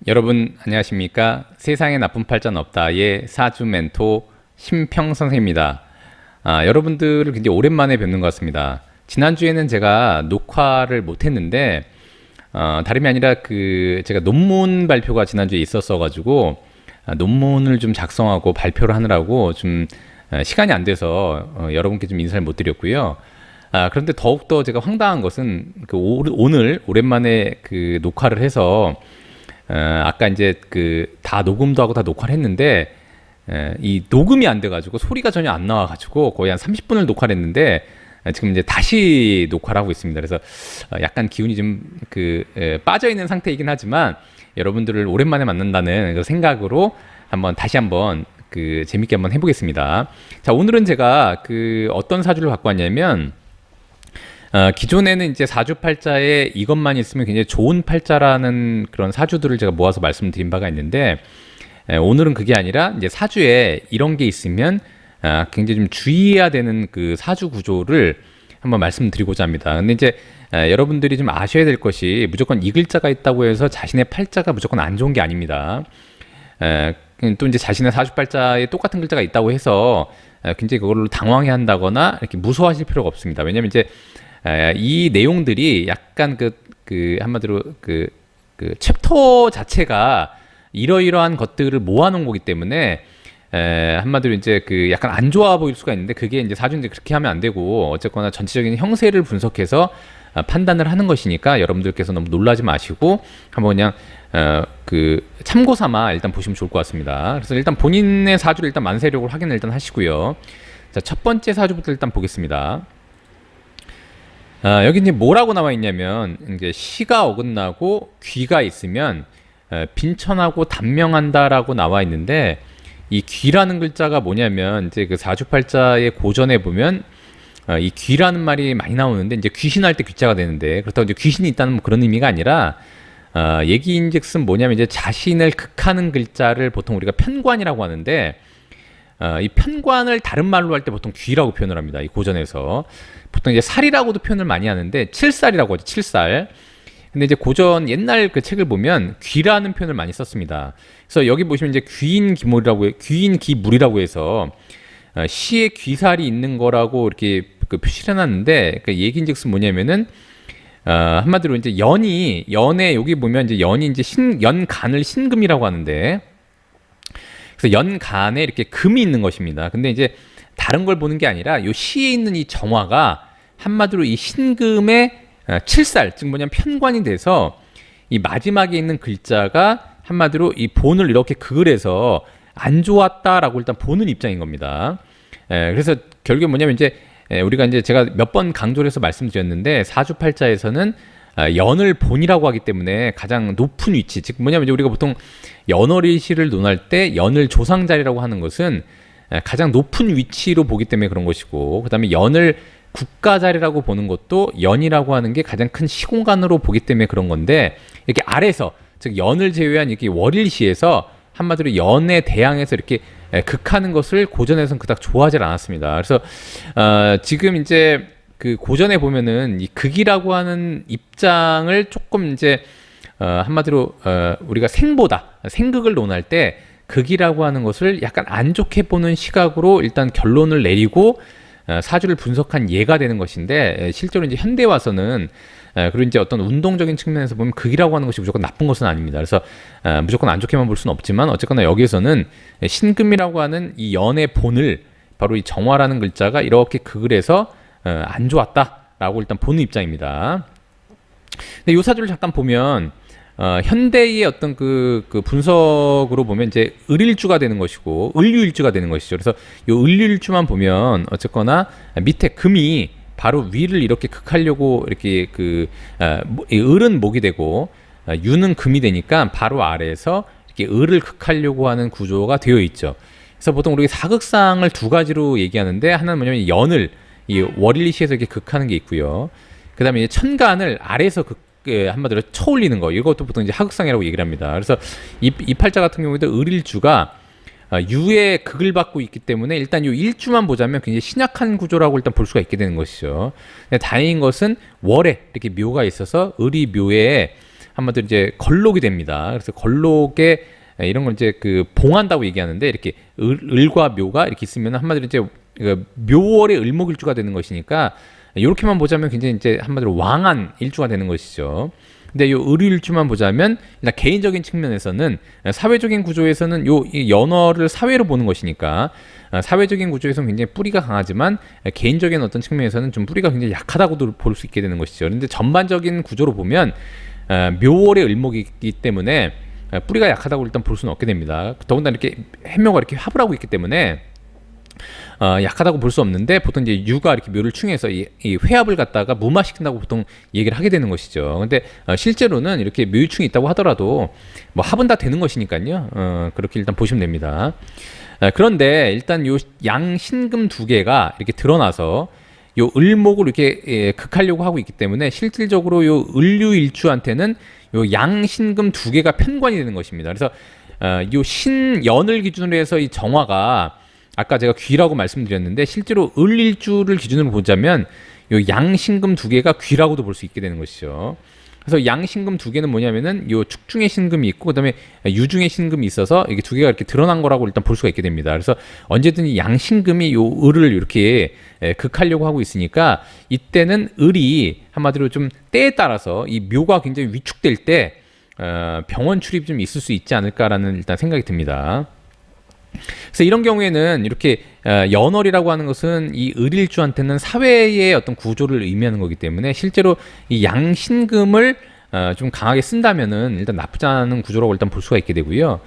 여러분 안녕하십니까? 세상에 나쁜 팔자는 없다의 사주 멘토 심평 선생입니다. 여러분들을 굉장히 오랜만에 뵙는 것 같습니다. 지난주에는 제가 녹화를 못했는데 다름이 아니라 제가 논문 발표가 지난주에 있었어 가지고 논문을 좀 작성하고 발표를 하느라고 좀 시간이 안 돼서 여러분께 좀 인사를 못 드렸고요. 그런데 더욱더 제가 황당한 것은 오늘 오랜만에 녹화를 해서 아까 이제 다 녹음도 하고 다 녹화를 했는데 이 녹음이 안 돼가지고 소리가 전혀 안 나와가지고 거의 한 30분을 녹화를 했는데 지금 이제 다시 녹화를 하고 있습니다. 그래서 약간 기운이 좀 빠져 있는 상태이긴 하지만 여러분들을 오랜만에 만난다는 그 생각으로 다시 한번 재밌게 한번 해보겠습니다. 자, 오늘은 제가 어떤 사주를 갖고 왔냐면 기존에는 이제 사주팔자에 이것만 있으면 굉장히 좋은 팔자라는 그런 사주들을 제가 모아서 말씀드린 바가 있는데, 오늘은 그게 아니라 이제 사주에 이런 게 있으면 굉장히 좀 주의해야 되는 그 사주 구조를 한번 말씀드리고자 합니다. 근데 이제 여러분들이 좀 아셔야 될 것이, 무조건 이 글자가 있다고 해서 자신의 팔자가 무조건 안 좋은 게 아닙니다. 또 이제 자신의 사주팔자에 똑같은 글자가 있다고 해서 굉장히 그걸로 당황해 한다거나 이렇게 무서워하실 필요가 없습니다. 왜냐면 이제 이 내용들이 약간 한마디로 챕터 자체가 이러이러한 것들을 모아놓은 거기 때문에 한마디로 이제 약간 안 좋아 보일 수가 있는데, 그게 이제 사주인데 그렇게 하면 안 되고, 어쨌거나 전체적인 형세를 분석해서 판단을 하는 것이니까 여러분들께서 너무 놀라지 마시고 한번 그냥 참고 삼아 일단 보시면 좋을 것 같습니다. 그래서 일단 본인의 사주를 일단 만세력을 확인을 일단 하시고요. 자, 첫 번째 사주부터 일단 보겠습니다. 여기 이제 뭐라고 나와 있냐면, 이제 시가 어긋나고 귀가 있으면 빈천하고 단명한다라고 나와 있는데, 이 귀라는 글자가 뭐냐면, 이제 사주팔자의 고전에 보면 이 귀라는 말이 많이 나오는데, 이제 귀신할 때 귀자가 되는데, 그렇다고 이제 귀신이 있다는 그런 의미가 아니라 얘기인즉슨 뭐냐면, 이제 자신을 극하는 글자를 보통 우리가 편관이라고 하는데, 이 편관을 다른 말로 할 때 보통 귀라고 표현을 합니다. 이 고전에서 보통 이제 살이라고도 표현을 많이 하는데, 칠살이라고 하죠. 칠살. 근데 이제 고전 옛날 그 책을 보면 귀라는 표현을 많이 썼습니다. 그래서 여기 보시면 이제 귀인기물이라고 해서 시에 귀살이 있는 거라고 이렇게 표시를 해놨는데, 그 얘기인즉슨 뭐냐면은 한마디로 이제 연에 여기 보면 이제 연이 이제 연간을 신금이라고 하는데, 그래서 연간에 이렇게 금이 있는 것입니다. 근데 이제 다른 걸 보는 게 아니라 요 시에 있는 이 정화가 한마디로 이 신금의 칠살, 즉 뭐냐면 편관이 돼서 이 마지막에 있는 글자가 한마디로 이 본을 이렇게 그을해서 안 좋았다라고 일단 보는 입장인 겁니다. 그래서 결국에 뭐냐면 이제 우리가 이제 제가 몇 번 강조를 해서 말씀드렸는데, 사주팔자에서는 연을 본이라고 하기 때문에 가장 높은 위치, 즉 뭐냐면 이제 우리가 보통 연월일시를 논할 때 연을 조상자리라고 하는 것은 가장 높은 위치로 보기 때문에 그런 것이고, 그 다음에 연을 국가자리라고 보는 것도 연이라고 하는 게 가장 큰 시공간으로 보기 때문에 그런 건데, 이렇게 아래서, 즉 연을 제외한 이렇게 월일시에서 한마디로 연에 대항해서 이렇게 극하는 것을 고전에서는 그닥 좋아하지 않았습니다. 그래서 지금 이제 고전에 보면은 이 극이라고 하는 입장을 조금 이제 한마디로 우리가 생극을 논할 때 극이라고 하는 것을 약간 안 좋게 보는 시각으로 일단 결론을 내리고 사주를 분석한 예가 되는 것인데, 실제로 이제 현대 와서는 그리고 이제 어떤 운동적인 측면에서 보면 극이라고 하는 것이 무조건 나쁜 것은 아닙니다. 그래서 무조건 안 좋게만 볼 수는 없지만, 어쨌거나 여기에서는 신금이라고 하는 이 연의 본을, 바로 이 정화라는 글자가 이렇게 극을 해서 안 좋았다라고 일단 보는 입장입니다. 근데 이 사주를 잠깐 보면 현대의 어떤 분석으로 보면 이제 을일주가 되는 것이고 을유일주가 되는 것이죠. 그래서 이 을유일주만 보면 어쨌거나 밑에 금이 바로 위를 이렇게 극하려고 이렇게 을은 목이 되고 유는 금이 되니까 바로 아래에서 이렇게 을을 극하려고 하는 구조가 되어 있죠. 그래서 보통 우리가 사극상을 두 가지로 얘기하는데, 하나는 뭐냐면 연을 이 월일시에서 이렇게 극하는 게 있고요. 그 다음에 이제 천간을 아래에서 한마디로 쳐올리는 거, 이것도 보통 이제 하극상이라고 얘기를 합니다. 그래서 이 팔자 같은 경우에도 을일주가 유의 극을 받고 있기 때문에 일단 이 일주만 보자면 굉장히 신약한 구조라고 일단 볼 수가 있게 되는 것이죠. 다행인 것은 월에 이렇게 묘가 있어서 을이 묘에 한마디로 이제 걸록이 됩니다. 그래서 걸록에 이런 걸 이제 그 봉한다고 얘기하는데 이렇게 을과 묘가 이렇게 있으면 한마디로 이제 묘월의 을목일주가 되는 것이니까 이렇게만 보자면 굉장히 이제 한마디로 왕한 일주가 되는 것이죠. 근데 요 을일주만 보자면 일단 개인적인 측면에서는 사회적인 구조에서는 이 연월을 사회로 보는 것이니까 사회적인 구조에서는 굉장히 뿌리가 강하지만 개인적인 어떤 측면에서는 좀 뿌리가 굉장히 약하다고도 볼 수 있게 되는 것이죠. 그런데 전반적인 구조로 보면 묘월의 을목이기 때문에 뿌리가 약하다고 일단 볼 수는 없게 됩니다. 더군다나 이렇게 해묘가 이렇게 합을 하고 있기 때문에 약하다고 볼 수 없는데 보통 이제 유가 이렇게 묘를 충해서 이 회합을 갖다가 무마시킨다고 보통 얘기를 하게 되는 것이죠. 근데 실제로는 이렇게 묘유충이 있다고 하더라도 뭐 합은 다 되는 것이니까요. 그렇게 일단 보시면 됩니다. 그런데 일단 요 양신금 두 개가 이렇게 드러나서 요 을목을 이렇게 극하려고 하고 있기 때문에 실질적으로 요 을류일주한테는 요 양신금 두 개가 편관이 되는 것입니다. 그래서 요 신연을 기준으로 해서 이 정화가 아까 제가 귀라고 말씀드렸는데 실제로 을일주를 기준으로 보자면 요 양신금 두 개가 귀라고도 볼 수 있게 되는 것이죠. 그래서 양신금 두 개는 뭐냐면은 요 축중의 신금이 있고 그다음에 유중의 신금이 있어서 이게 두 개가 이렇게 드러난 거라고 일단 볼 수가 있게 됩니다. 그래서 언제든지 양신금이 요 을을 이렇게 극하려고 하고 있으니까 이때는 을이 한마디로 좀 때에 따라서 이 묘가 굉장히 위축될 때 병원 출입이 좀 있을 수 있지 않을까라는 일단 생각이 듭니다. 그래서 이런 경우에는 이렇게 연월이라고 하는 것은 이 을일주한테는 사회의 어떤 구조를 의미하는 거기 때문에 실제로 이 양신금을 좀 강하게 쓴다면은 일단 나쁘지 않은 구조라고 일단 볼 수가 있게 되고요.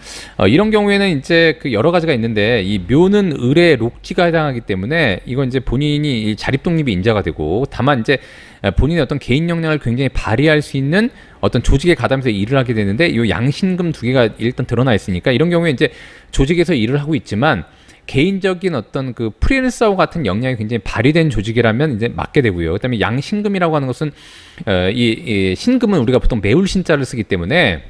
이런 경우에는 이제 그 여러 가지가 있는데 이 묘는 을의 록지가 해당하기 때문에 이건 이제 본인이 자립 독립이 인자가 되고 다만 이제 본인의 어떤 개인 역량을 굉장히 발휘할 수 있는 어떤 조직에 가담해서 일을 하게 되는데 이 양신금 두 개가 일단 드러나 있으니까 이런 경우에 이제 조직에서 일을 하고 있지만 개인적인 어떤 그 프리랜서와 같은 역량이 굉장히 발휘된 조직이라면 이제 맡게 되고요. 그다음에 양신금이라고 하는 것은 이 신금은 우리가 보통 매울 신자를 쓰기 때문에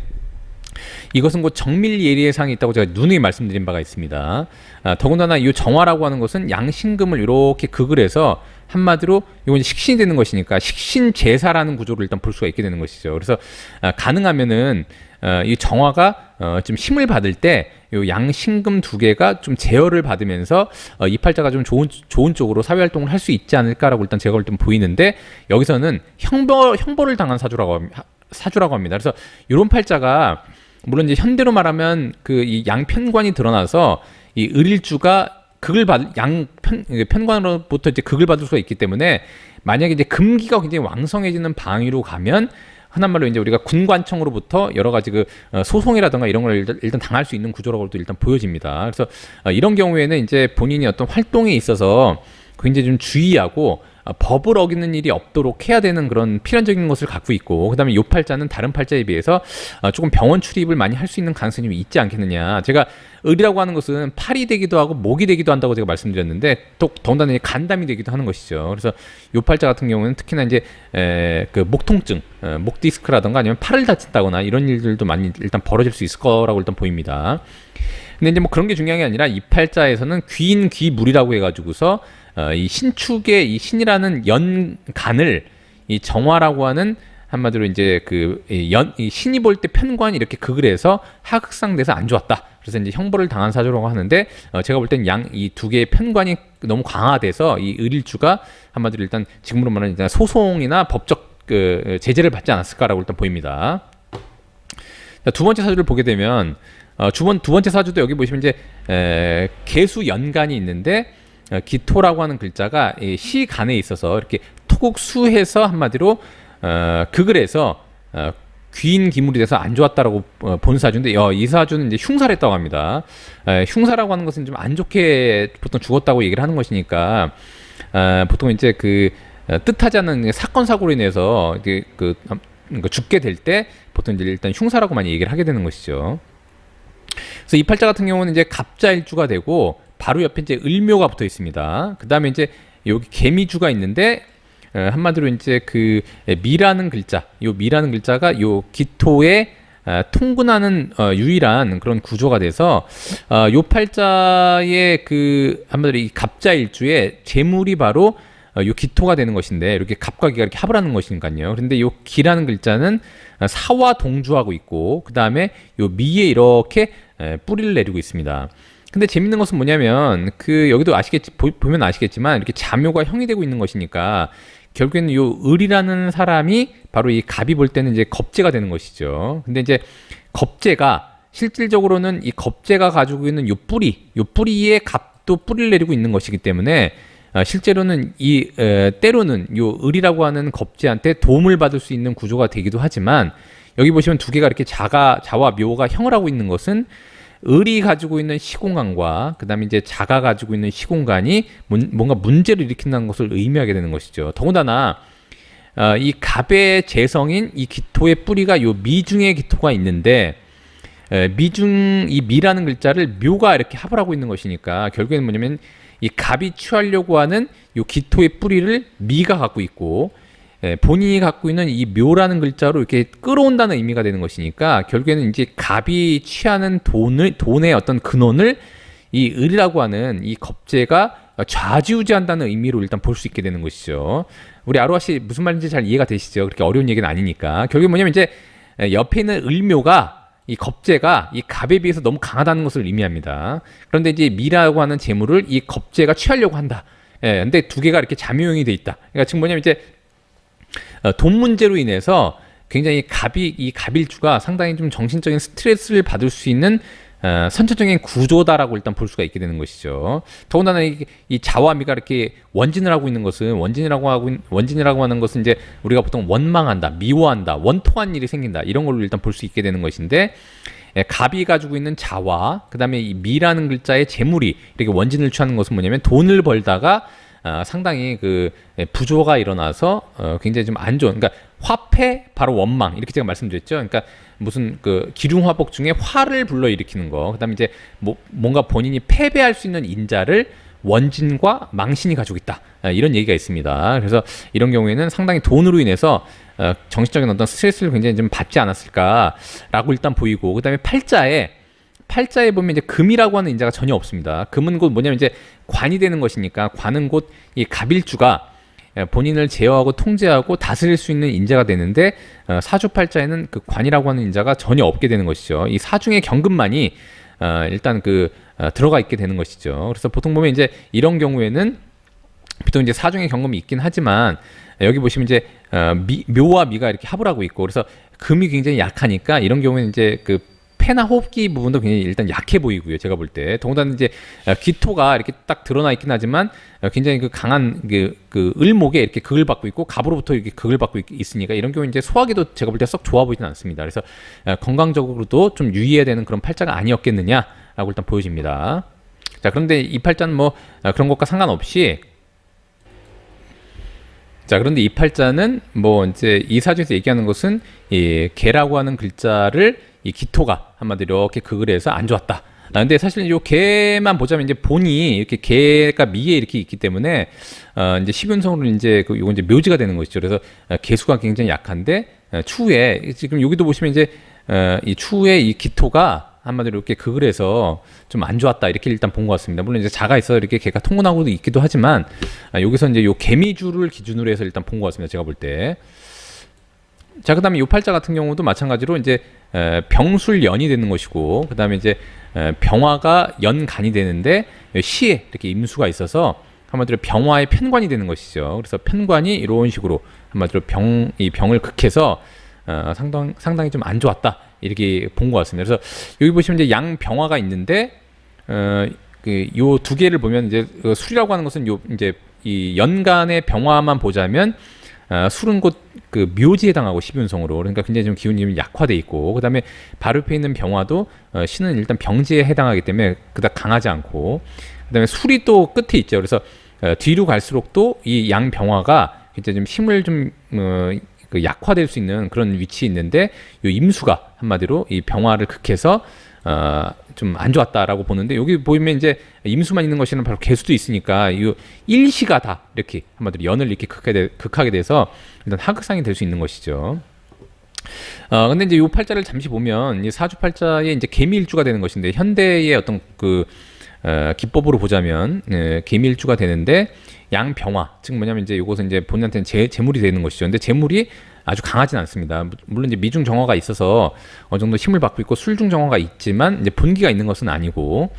이것은 곧 정밀 예리의 상이 있다고 제가 누누이 말씀드린 바가 있습니다. 더군다나 이 정화라고 하는 것은 양신금을 이렇게 극을 해서 한마디로 이건 식신이 되는 것이니까 식신 제사라는 구조를 일단 볼 수가 있게 되는 것이죠. 그래서 가능하면은 이 정화가 좀 힘을 받을 때 요 양신금 두 개가 좀 제어를 받으면서 이 팔자가 좀 좋은 쪽으로 사회 활동을 할 수 있지 않을까라고 일단 제가 볼 때 보이는데 여기서는 형벌을 당한 사주라고 합니다. 그래서 이런 팔자가 물론 이제 현대로 말하면 그 이 양편관이 드러나서 이 을일주가 편관으로부터 이제 극을 받을 수가 있기 때문에 만약에 이제 금기가 굉장히 왕성해지는 방위로 가면 흔한 말로 이제 우리가 군관청으로부터 여러 가지 그 소송이라든가 이런 걸 일단 당할 수 있는 구조라고도 일단 보여집니다. 그래서 이런 경우에는 이제 본인이 어떤 활동에 있어서 굉장히 좀 주의하고 법을 어기는 일이 없도록 해야 되는 그런 필연적인 것을 갖고 있고 그다음에 요 팔자는 다른 팔자에 비해서 조금 병원 출입을 많이 할 수 있는 가능성이 있지 않겠느냐. 제가 을이라고 하는 것은 팔이 되기도 하고 목이 되기도 한다고 제가 말씀드렸는데 또 더군다나 간담이 되기도 하는 것이죠. 그래서 요 팔자 같은 경우는 특히나 이제 그 목 통증, 목 디스크라든가 아니면 팔을 다친다거나 이런 일들도 많이 일단 벌어질 수 있을 거라고 일단 보입니다. 근데 이제 뭐 그런 게 중요한 게 아니라 이 팔자에서는 귀인 귀물이라고 해가지고서 이 신축의 이 신이라는 연간을 이 정화라고 하는 한마디로 이제 이 신이 볼 때 편관이 이렇게 극을 해서 하극상돼서 안 좋았다. 그래서 이제 형벌을 당한 사주라고 하는데 제가 볼 땐 이 두 개의 편관이 너무 강화돼서 이 을일주가 한마디로 일단 지금으로 말하는 일단 소송이나 법적 그 제재를 받지 않았을까라고 일단 보입니다. 자, 두 번째 사주를 보게 되면 두 번째 사주도 여기 보시면 이제 개수 연간이 있는데 기토라고 하는 글자가 시간에 있어서 이렇게 토국수해서 한마디로 극을 해서 귀인 기물이 돼서 안 좋았다라고 본 사주인데 이 사주는 이제 흉사를 했다고 합니다. 흉사라고 하는 것은 좀 안 좋게 보통 죽었다고 얘기를 하는 것이니까 보통 이제 그 뜻하지 않은 사건 사고로 인해서 죽게 될 때 보통 이제 일단 흉사라고 많이 얘기를 하게 되는 것이죠. 그래서 이 팔자 같은 경우는 이제 갑자일주가 되고 바로 옆에 이제 을묘가 붙어 있습니다. 그 다음에 이제 여기 개미주가 있는데 한마디로 이제 그 미라는 글자, 요 미라는 글자가 요 기토에 통근하는 유일한 그런 구조가 돼서 요 팔자의 그 한마디로 이 갑자일주의 재물이 바로 요 기토가 되는 것인데 이렇게 갑과 기가 이렇게 합을 하는 것이니까요. 그런데 요 기라는 글자는 사와 동주하고 있고 그 다음에 요 미에 이렇게 뿌리를 내리고 있습니다. 근데 재밌는 것은 뭐냐면 그 여기도 보면 아시겠지만 이렇게 자묘가 형이 되고 있는 것이니까 결국에는 요 을이라는 사람이 바로 이 갑이 볼 때는 이제 겁재가 되는 것이죠. 근데 이제 겁재가 실질적으로는 이 겁재가 가지고 있는 요 뿌리에 갑도 뿌리를 내리고 있는 것이기 때문에 실제로는 때로는 요 을이라고 하는 겁재한테 도움을 받을 수 있는 구조가 되기도 하지만 여기 보시면 두 개가 이렇게 자와 묘가 형을 하고 있는 것은 을이 가지고 있는 시공간과 그다음에 이제 자가 가지고 있는 시공간이 뭔가 문제를 일으킨다는 것을 의미하게 되는 것이죠. 더군다나 이 갑의 재성인 이 기토의 뿌리가 요 미중의 기토가 있는데 이 미라는 글자를 묘가 이렇게 합을 하고 있는 것이니까 결국에는 뭐냐면 이 갑이 취하려고 하는 요 기토의 뿌리를 미가 갖고 있고 본인이 갖고 있는 이 묘라는 글자로 이렇게 끌어온다는 의미가 되는 것이니까 결국에는 이제 갑이 취하는 돈의 어떤 근원을 이 을이라고 하는 이 겁재가 좌지우지한다는 의미로 일단 볼 수 있게 되는 것이죠. 우리 아로하 씨 무슨 말인지 잘 이해가 되시죠? 그렇게 어려운 얘기는 아니니까. 결국에 뭐냐면 이제 옆에 있는 을묘가 이 겁재가 이 갑에 비해서 너무 강하다는 것을 의미합니다. 그런데 이제 미라고 하는 재물을 이 겁재가 취하려고 한다. 근데 두 개가 이렇게 자묘형이 돼 있다. 그러니까 지금 뭐냐면 이제 돈 문제로 인해서 굉장히 이 갑일주가 상당히 좀 정신적인 스트레스를 받을 수 있는 선천적인 구조다라고 일단 볼 수가 있게 되는 것이죠. 더군다나 이 자와 미가 이렇게 원진을 하고 있는 것은 원진이라고 하는 것은 이제 우리가 보통 원망한다, 미워한다, 원통한 일이 생긴다 이런 걸로 일단 볼 수 있게 되는 것인데 갑이 가지고 있는 자와 그다음에 이 미라는 글자의 재물이 이렇게 원진을 취하는 것은 뭐냐면 돈을 벌다가 상당히 부조가 일어나서 굉장히 좀 안 좋은, 그러니까 화폐 바로 원망 이렇게 제가 말씀드렸죠. 그러니까 무슨 기륭화복 중에 화를 불러일으키는 거, 그다음에 이제 뭔가 본인이 패배할 수 있는 인자를 원진과 망신이 가지고 있다 이런 얘기가 있습니다. 그래서 이런 경우에는 상당히 돈으로 인해서 정신적인 어떤 스트레스를 굉장히 좀 받지 않았을까라고 일단 보이고, 그다음에 팔자에 보면 이제 금이라고 하는 인자가 전혀 없습니다. 금은 곧 뭐냐면 이제 관이 되는 것이니까 관은 곧 이 갑일주가 본인을 제어하고 통제하고 다스릴 수 있는 인자가 되는데 사주팔자에는 그 관이라고 하는 인자가 전혀 없게 되는 것이죠. 이 사중의 경금만이 일단 들어가 있게 되는 것이죠. 그래서 보통 보면 이제 이런 경우에는 보통 이제 사중의 경금이 있긴 하지만 여기 보시면 이제 묘와 미가 이렇게 합을 하고 있고, 그래서 금이 굉장히 약하니까 이런 경우에는 이제 폐나 호흡기 부분도 굉장히 일단 약해 보이고요. 제가 볼 때. 더군다나 이제 기토가 이렇게 딱 드러나 있긴 하지만 굉장히 강한 을목에 이렇게 극을 받고 있고 갑으로부터 이렇게 극을 받고 있으니까 이런 경우 이제 소화기도 제가 볼 때 썩 좋아 보이진 않습니다. 그래서 건강적으로도 좀 유의해야 되는 그런 팔자가 아니었겠느냐라고 일단 보여집니다. 자, 그런데 이 팔자는 뭐 그런 것과 상관없이, 자, 그런데 이 팔자는 뭐 이제 이 사주에서 얘기하는 것은 이 개라고 하는 글자를 이 기토가 한마디로 이렇게 극을 해서 안 좋았다. 근데 사실 요 개만 보자면 이제 본이 이렇게 개가 미에 이렇게 있기 때문에 이제 십윤성으로 이제 요건 이제 묘지가 되는 것이죠. 그래서 개수가 굉장히 약한데 추후에 지금 여기도 보시면 이제 이 추후에 이 기토가 한마디로 이렇게 극을 해서 좀 안 좋았다 이렇게 일단 본 것 같습니다. 물론 이제 자가 있어 이렇게 개가 통근하고도 있기도 하지만 여기서 이제 요 개미주를 기준으로 해서 일단 본 것 같습니다. 제가 볼 때. 자, 그다음에 요 팔자 같은 경우도 마찬가지로 이제 병술연이 되는 것이고, 그다음에 이제 병화가 연간이 되는데 시에 이렇게 임수가 있어서 한마디로 병화의 편관이 되는 것이죠. 그래서 편관이 이런 식으로 한마디로 이 병을 극해서 상당히 좀 안 좋았다 이렇게 본 것 같습니다. 그래서 여기 보시면 이제 양병화가 있는데 요 두 개를 보면 이제 술이라고 하는 것은 요 이제 이 연간의 병화만 보자면 술은 곧 묘지에 해당하고 십윤성으로, 그러니까 굉장히 좀 기운이 좀 약화돼 있고, 그다음에 바로 옆에 있는 병화도 신은 일단 병지에 해당하기 때문에 그닥 강하지 않고, 그다음에 술이 또 끝에 있죠. 그래서 뒤로 갈수록 또 이 양병화가 굉장히 좀 힘을 좀 약화될 수 있는 그런 위치에 있는데, 요 임수가 한마디로 이 병화를 극해서 좀 안 좋았다라고 보는데, 여기 보이면 이제 임수만 있는 것이는 바로 개수도 있으니까 이 일시가 다 이렇게 한마디로 연을 이렇게 극하게 돼서 일단 하극상이 될 수 있는 것이죠. 근데 이제 요 팔자를 잠시 보면 이 사주팔자에 이제 개미일주가 되는 것인데, 현대의 어떤 기법으로 보자면 계밀주가 되는데 양병화, 즉 뭐냐면 이제 이것은 이제 본인한테는 재물이 되는 것이죠. 근데 재물이 아주 강하진 않습니다. 물론 이제 미중 정화가 있어서 어느 정도 힘을 받고 있고 술중 정화가 있지만 이제 본기가 있는 것은 아니고,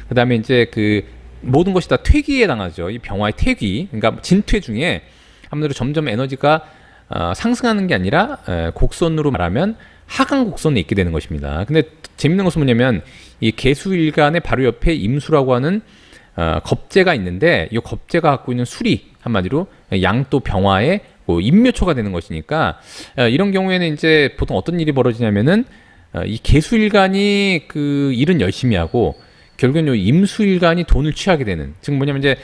그다음에 이제 그 모든 것이 다 퇴기에 해당하죠. 이 병화의 퇴기, 그러니까 진퇴 중에 한마디로 점점 에너지가 상승하는 게 아니라 곡선으로 말하면 하강 곡선에 있게 되는 것입니다. 근데 재밌는 것은 뭐냐면 이 개수일간의 바로 옆에 임수라고 하는 겁재가 있는데 이 겁재가 갖고 있는 술이 한마디로 양또 병화의 임묘초가 되는 것이니까 이런 경우에는 이제 보통 어떤 일이 벌어지냐면은 이 개수일간이 그 일은 열심히 하고 결국엔 요 임수일간이 돈을 취하게 되는, 즉 뭐냐면 이제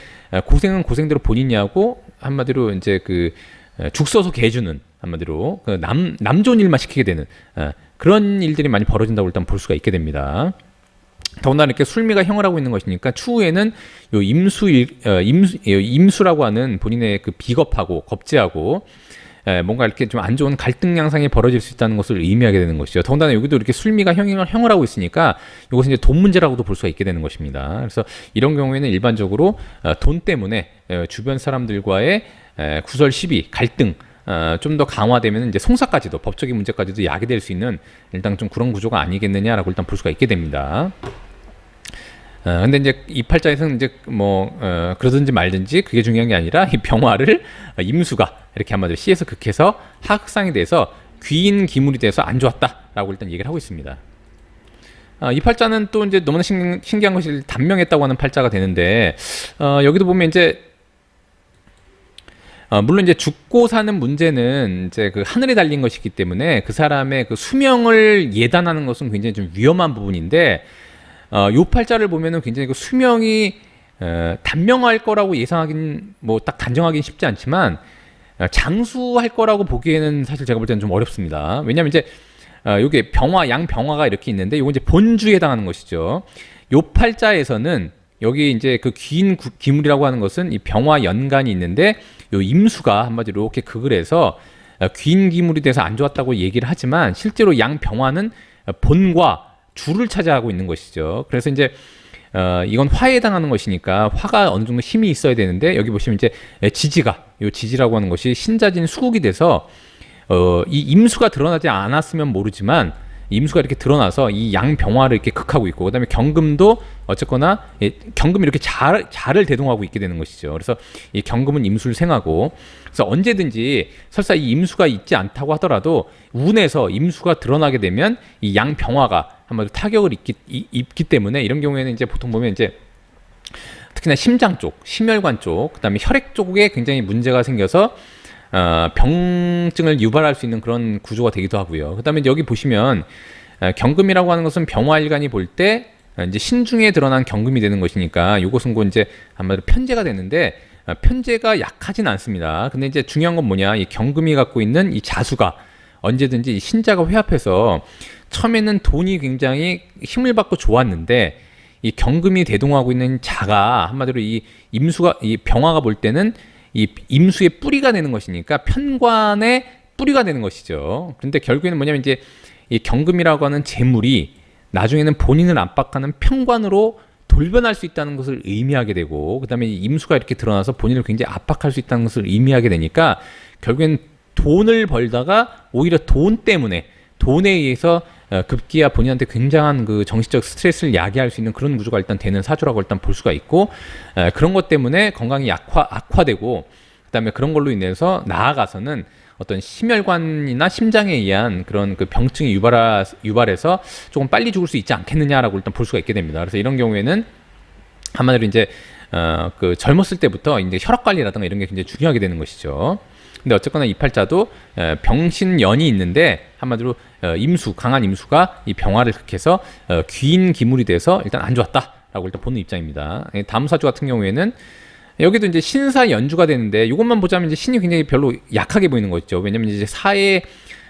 고생은 고생대로 본인이 하고 한마디로 이제 그 죽 써서 개주는, 한마디로 그 남 좋은 일만 시키게 되는 그런 일들이 많이 벌어진다고 일단 볼 수가 있게 됩니다. 더군다나 이렇게 술미가 형을 하고 있는 것이니까 추후에는 요 임수라고 하는 본인의 그 비겁하고 겁재하고 뭔가 이렇게 좀 안 좋은 갈등 양상이 벌어질 수 있다는 것을 의미하게 되는 것이죠. 더군다나 여기도 이렇게 술미가 형을 하고 있으니까 이것은 이제 돈 문제라고도 볼 수가 있게 되는 것입니다. 그래서 이런 경우에는 일반적으로 돈 때문에 주변 사람들과의 구설 시비, 갈등 좀 더 강화되면 이제 송사까지도, 법적인 문제까지도 야기될 수 있는 일단 좀 그런 구조가 아니겠느냐라고 일단 볼 수가 있게 됩니다. 근데 이제 이 팔자에서는 이제 그러든지 말든지 그게 중요한 게 아니라 이 병화를 임수가 이렇게 한마디로 시에서 극해서 하극상이 돼서 귀인 기물이 돼서 안 좋았다라고 일단 얘기를 하고 있습니다. 이 팔자는 또 이제 너무나 신기한 것이 단명했다고 하는 팔자가 되는데 여기도 보면 이제 물론 이제 죽고 사는 문제는 이제 그 하늘에 달린 것이기 때문에 그 사람의 그 수명을 예단하는 것은 굉장히 좀 위험한 부분인데 요 팔자를 보면은 굉장히 그 수명이 단명할 거라고 예상하긴 딱 단정하긴 쉽지 않지만 장수할 거라고 보기에는 사실 제가 볼 때는 좀 어렵습니다. 왜냐하면 이제 요게 병화, 양병화가 이렇게 있는데 요건 이제 본주에 해당하는 것이죠. 요 팔자에서는 여기 이제 그 귀인 기물이라고 하는 것은 이 병화 연간이 있는데 요 임수가 한마디로 이렇게 극을 해서 귀인 기물이 돼서 안 좋았다고 얘기를 하지만 실제로 양병화는 본과 주를 차지하고 있는 것이죠. 그래서 이제 이건 화에 해당하는 것이니까 화가 어느 정도 힘이 있어야 되는데 여기 보시면 이제 요 지지라고 하는 것이 신자진 수국이 돼서 이 임수가 드러나지 않았으면 모르지만 임수가 이렇게 드러나서 이 양병화를 이렇게 극하고 있고, 그다음에 경금도 어쨌거나 경금이 이렇게 자를 대동하고 있게 되는 것이죠. 그래서 이 경금은 임수를 생하고, 그래서 언제든지 설사 이 임수가 있지 않다고 하더라도 운에서 임수가 드러나게 되면 이 양병화가 한마디로 타격을 입기 때문에 이런 경우에는 이제 보통 보면 이제 특히나 심장 쪽, 심혈관 쪽, 그다음에 혈액 쪽에 굉장히 문제가 생겨서 병증을 유발할 수 있는 그런 구조가 되기도 하고요. 그다음에 여기 보시면 경금이라고 하는 것은 병화일간이 볼 때 이제 신중에 드러난 경금이 되는 것이니까 이것은 곧 이제 한마디로 편재가 되는데 편재가 약하진 않습니다. 근데 이제 중요한 건 뭐냐, 이 경금이 갖고 있는 이 자수가 언제든지 이 신자가 회합해서 처음에는 돈이 굉장히 힘을 받고 좋았는데 이 경금이 대동하고 있는 자가 한마디로 이 임수가, 이 병화가 볼 때는 이 임수의 뿌리가 되는 것이니까 편관의 뿌리가 되는 것이죠. 그런데 결국에는 뭐냐면 이제 이 경금이라고 하는 재물이 나중에는 본인을 압박하는 편관으로 돌변할 수 있다는 것을 의미하게 되고, 그다음에 이 임수가 이렇게 드러나서 본인을 굉장히 압박할 수 있다는 것을 의미하게 되니까 결국엔 돈을 벌다가 오히려 돈 때문에, 돈에 의해서 급기야 본인한테 굉장한 그 정신적 스트레스를 야기할 수 있는 그런 구조가 일단 되는 사주라고 일단 볼 수가 있고, 그런 것 때문에 건강이 악화되고, 그다음에 그런 걸로 인해서 나아가서는 어떤 심혈관이나 심장에 의한 그런 그 병증이 유발해서 조금 빨리 죽을 수 있지 않겠느냐라고 일단 볼 수가 있게 됩니다. 그래서 이런 경우에는 한마디로 이제 그 젊었을 때부터 이제 혈압 관리라든가 이런 게 굉장히 중요하게 되는 것이죠. 근데 어쨌거나 이 팔자도 병신연이 있는데 한마디로 임수, 강한 임수가 이 병화를 극해서 귀인 기물이 돼서 일단 안 좋았다라고 일단 보는 입장입니다. 다음 사주 같은 경우에는 여기도 이제 신사 연주가 되는데 이것만 보자면 이제 신이 굉장히 별로 약하게 보이는 거죠. 왜냐면 이제 사에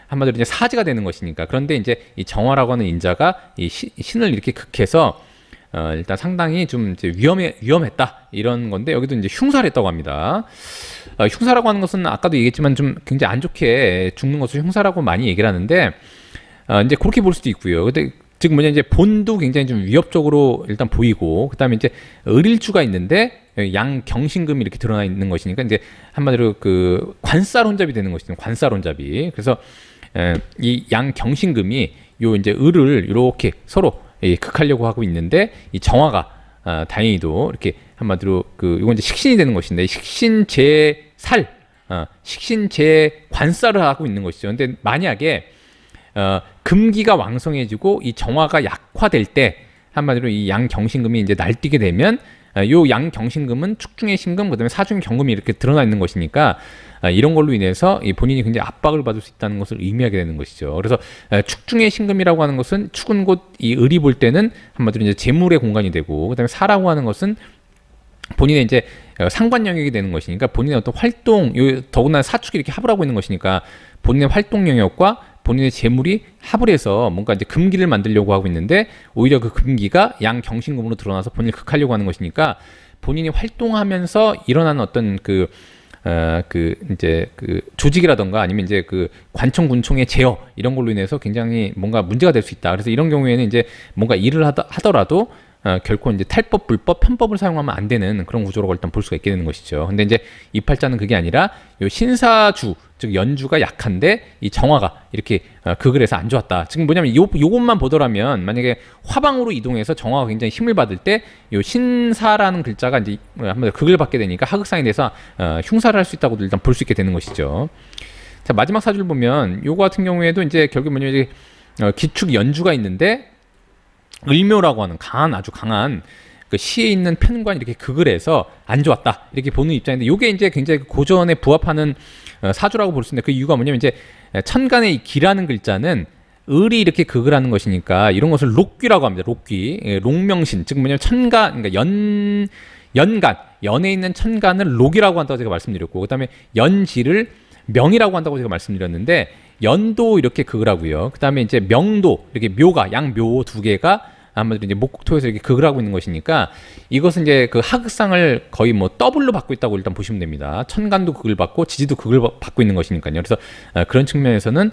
한마디로 이제 사지가 되는 것이니까. 그런데 이제 이 정화라고 하는 인자가 이 신을 이렇게 극해서 일단 상당히 좀 이제 위험했다 이런 건데, 여기도 이제 흉사를 했다고 합니다. 흉사라고 하는 것은 아까도 얘기했지만 좀 굉장히 안 좋게 죽는 것을 흉사라고 많이 얘기를 하는데 이제 그렇게 볼 수도 있고요. 근데 즉 뭐냐 이제 본도 굉장히 좀 위협적으로 일단 보이고 그다음에 이제 을일주가 있는데 양경신금이 이렇게 드러나 있는 것이니까 이제 한마디로 그 관살 혼잡이 되는 것이죠. 관살 혼잡이. 그래서 이 양경신금이 요 이제 을을 이렇게 서로 극하려고 하고 있는데 이 정화가 다행히도 이렇게 한마디로 그 이건 이제 식신이 되는 것인데 식신제살 식신제 관살을 하고 있는 것이죠. 근데 만약에 금기가 왕성해지고 이 정화가 약화될 때 한마디로 이 양경신금이 이제 날뛰게 되면 요 양경신금은 축중의 신금 그다음에 사중의 경금이 이렇게 드러나 있는 것이니까 이런 걸로 인해서 이 본인이 굉장히 압박을 받을 수 있다는 것을 의미하게 되는 것이죠. 그래서 축중의 신금이라고 하는 것은 축은 곧 이 을이 볼 때는 한마디로 이제 재물의 공간이 되고 그다음에 사라고 하는 것은 본인의 이제 상관 영역이 되는 것이니까 본인의 어떤 활동, 더군다나 사축이 이렇게 합을 하고 있는 것이니까 본인의 활동 영역과 본인의 재물이 합을 해서 뭔가 이제 금기를 만들려고 하고 있는데 오히려 그 금기가 양경신금으로 드러나서 본인을 극하려고 하는 것이니까 본인이 활동하면서 일어나는 어떤 이제 그 조직이라던가 아니면 이제 그 관청 군청의 제어 이런 걸로 인해서 굉장히 뭔가 문제가 될 수 있다. 그래서 이런 경우에는 이제 뭔가 일을 하더라도 결코 이제 탈법, 불법, 편법을 사용하면 안 되는 그런 구조라고 일단 볼 수가 있게 되는 것이죠. 근데 이제 이 팔자는 그게 아니라 요 신사주, 즉 연주가 약한데 이 정화가 이렇게 극을 해서 안 좋았다. 지금 뭐냐면 요것만 보더라면 만약에 화방으로 이동해서 정화가 굉장히 힘을 받을 때 요 신사라는 글자가 이제 한번 극을 받게 되니까 하극상이 돼서 흉사를 할 수 있다고도 일단 볼 수 있게 되는 것이죠. 자, 마지막 사주를 보면 요거 같은 경우에도 이제 결국 뭐냐면 이제 기축 연주가 있는데 을묘라고 하는 아주 강한 그 시에 있는 편관 이렇게 극을 해서 안 좋았다 이렇게 보는 입장인데 이게 이제 굉장히 고전에 부합하는 사주라고 볼 수 있는데 그 이유가 뭐냐면 이제 천간의 이 기라는 글자는 을이 이렇게 극을 하는 것이니까 이런 것을 록귀라고 합니다. 록귀, 록명신 즉 뭐냐면 천간 그러니까 연간 연에 있는 천간을 록이라고 한다고 제가 말씀드렸고 그다음에 연지를 명이라고 한다고 제가 말씀드렸는데 연도 이렇게 극을 하고요. 그 다음에 이제 명도 이렇게 묘가 양묘 두 개가 아무래도 이제 목토에서 이렇게 극을 하고 있는 것이니까 이것은 이제 그 하극상을 거의 뭐 더블로 받고 있다고 일단 보시면 됩니다. 천간도 극을 받고 지지도 극을 받고 있는 것이니까요. 그래서 그런 측면에서는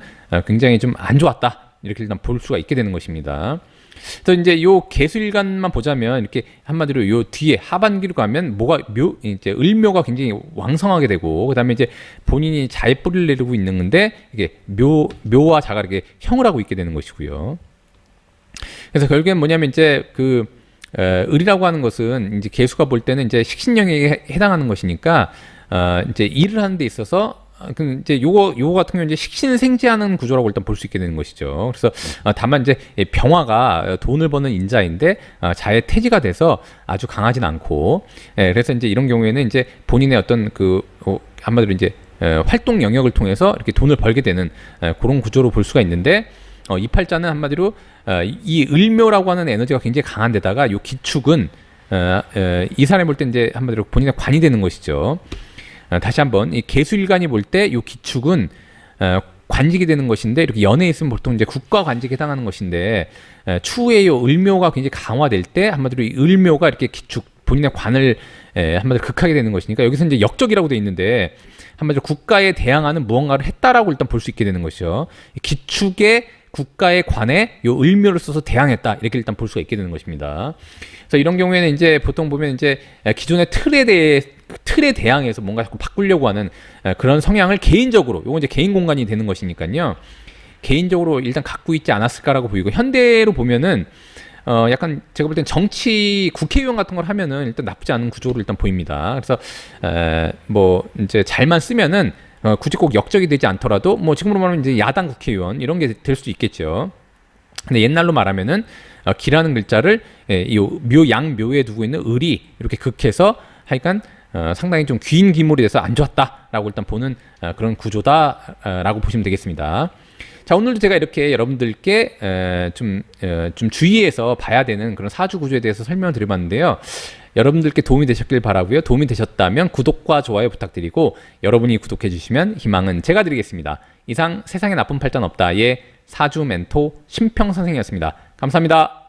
굉장히 좀 안 좋았다 이렇게 일단 볼 수가 있게 되는 것입니다. 그래서 이제 요 개수일간만 보자면 이렇게 한마디로 요 뒤에 하반기로 가면 이제 을묘가 굉장히 왕성하게 되고 그다음에 이제 본인이 자의 뿌리를 내리고 있는 건데 이게 묘와 자가 이렇게 형을 하고 있게 되는 것이고요. 그래서 결국엔 뭐냐면 이제 그 을이라고 하는 것은 이제 개수가 볼 때는 이제 식신영역에 해당하는 것이니까 이제 일을 하는 데 있어서 이제 요거 같은 경우는 이제 식신생지하는 구조라고 일단 볼 수 있게 되는 것이죠. 그래서 다만 이제 병화가 돈을 버는 인자인데 자의 태지가 돼서 아주 강하진 않고 그래서 이제 이런 경우에는 이제 본인의 어떤 한마디로 이제 활동 영역을 통해서 이렇게 돈을 벌게 되는 그런 구조로 볼 수가 있는데 이 팔자는 한마디로 이 을묘라고 하는 에너지가 굉장히 강한 데다가 요 기축은 이 사람이 볼 때 이제 한마디로 본인의 관이 되는 것이죠. 다시 한번 이 개수일간이 볼 때 이 기축은 관직이 되는 것인데 이렇게 연에 있으면 보통 이제 국가 관직에 해당하는 것인데 추후에 이 을묘가 굉장히 강화될 때 한마디로 이 을묘가 이렇게 기축 본인의 관을 한마디로 극하게 되는 것이니까 여기서 이제 역적이라고 돼 있는데 한마디로 국가에 대항하는 무언가를 했다라고 일단 볼 수 있게 되는 것이죠. 기축의 국가의 관에 요 을묘를 써서 대항했다 이렇게 일단 볼 수가 있게 되는 것입니다. 그래서 이런 경우에는 이제 보통 보면 이제 기존의 틀에 대항해서 뭔가 자꾸 바꾸려고 하는 그런 성향을 개인적으로 요건 이제 개인 공간이 되는 것이니까요. 개인적으로 일단 갖고 있지 않았을까라고 보이고 현대로 보면은 약간 제가 볼 땐 정치 국회의원 같은 걸 하면은 일단 나쁘지 않은 구조로 일단 보입니다. 그래서 뭐 이제 잘만 쓰면은 굳이 꼭 역적이 되지 않더라도 뭐 지금으로 말하면 이제 야당 국회의원 이런 게 될 수도 있겠죠. 근데 옛날로 말하면은 기라는 글자를 이 양묘에 두고 있는 을이 이렇게 극해서 하여간 상당히 좀 귀인 기몰이 돼서 안 좋았다라고 일단 보는 그런 구조다라고 보시면 되겠습니다. 자, 오늘도 제가 이렇게 여러분들께 좀 주의해서 봐야 되는 그런 사주 구조에 대해서 설명을 드려봤는데요. 여러분들께 도움이 되셨길 바라고요. 도움이 되셨다면 구독과 좋아요 부탁드리고 여러분이 구독해 주시면 희망은 제가 드리겠습니다. 이상 세상에 나쁜 팔자는 없다의 사주 멘토 심평 선생이었습니다. 감사합니다.